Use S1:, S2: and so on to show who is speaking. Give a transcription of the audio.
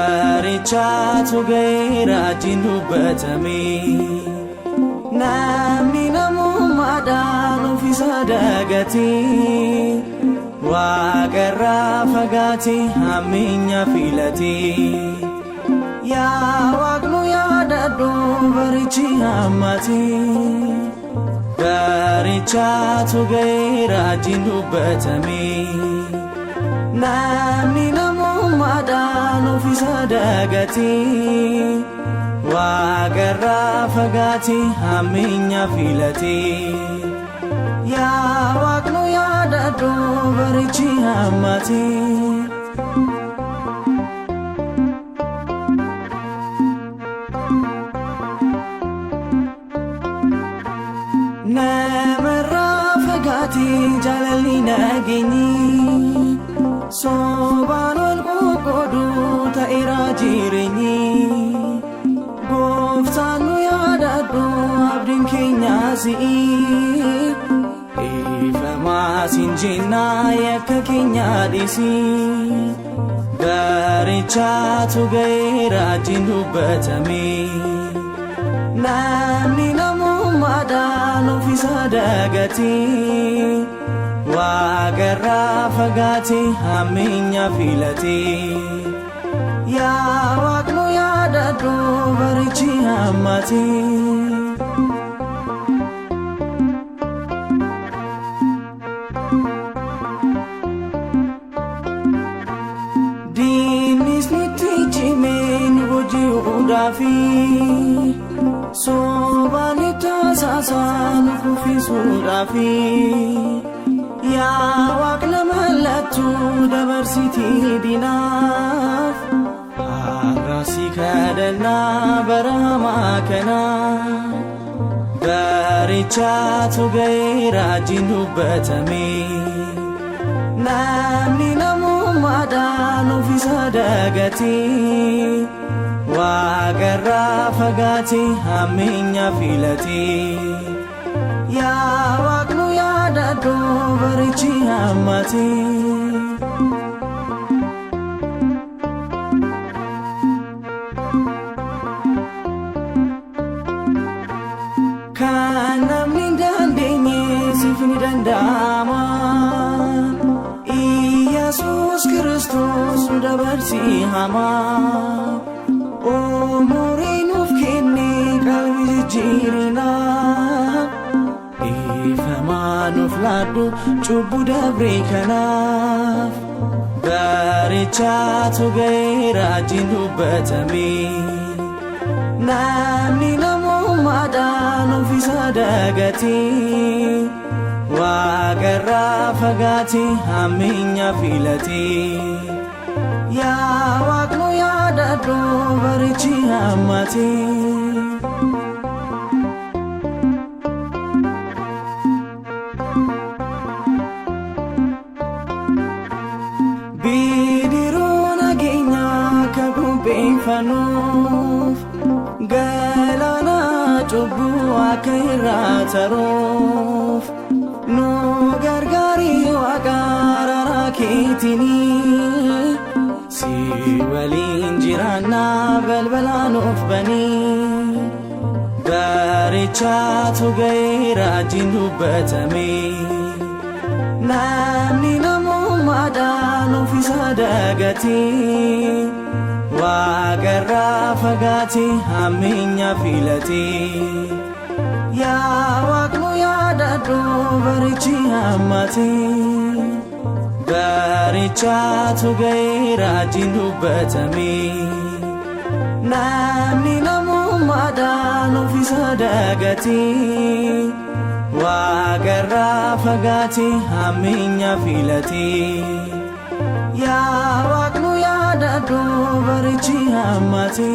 S1: Barichatu gaira jindu batami Namni namumma danu fisa dagati Waqarra fagati haminya filati Ya waqnu ya dadu barichi hamati Barichatu gaira jindu batami Namni namumma danu fisa dagati Waqarra fagati haminya filati Ya waqnu ya dadu barichi hamati Namarra fagati jalali nagini Sobanul kukudu ta'ira jirenyi Goftanu yadadu abdin kenya si'i Ifama sinjina yakka kenya disi Barichatu gaira jindu batami Namni namumma danu fisa dagati Waqarra fagati haminya filati Ya waqnu ya dadu barichi hamati Dinis nuti jimen wuji udafi Sobanita sasan kufi sudafi Ya waqna malatu dabarsiti dinaf Harasi kadana barama kana Barichatu gaira jindu batami Namni namumma danu fisa dagati Waqarra fagati haminya filati Ya waqnu ya dadu barichi hamati Kanamni dandenye sifni dandama Yesus Kristus dabarsi hama Umurinuf kenne qalbi jirina Ifamanuf ladu cubu dabri kanaf Barichatu gaira jindu batami Namni namumma danu fisa dagati Waqarra fagati haminya filati Ya waqnu ya dadu barichi hamati Bidiruna genya kagumpe fanuf Galana cubu akaira taruf No gargari waqarra kitini Si walin jirana balbalanuf bani Barichatu gaira jindu batami Namni namumma danu fisa dagati Waqarra fagati haminya filati Ya waqnu ya dadu barichi hamati Barichatu gaira jindu batami Namni namumma danu fisa dagati Waqarra fagati haminya filati Ya waqnu ya dadu barichi hamati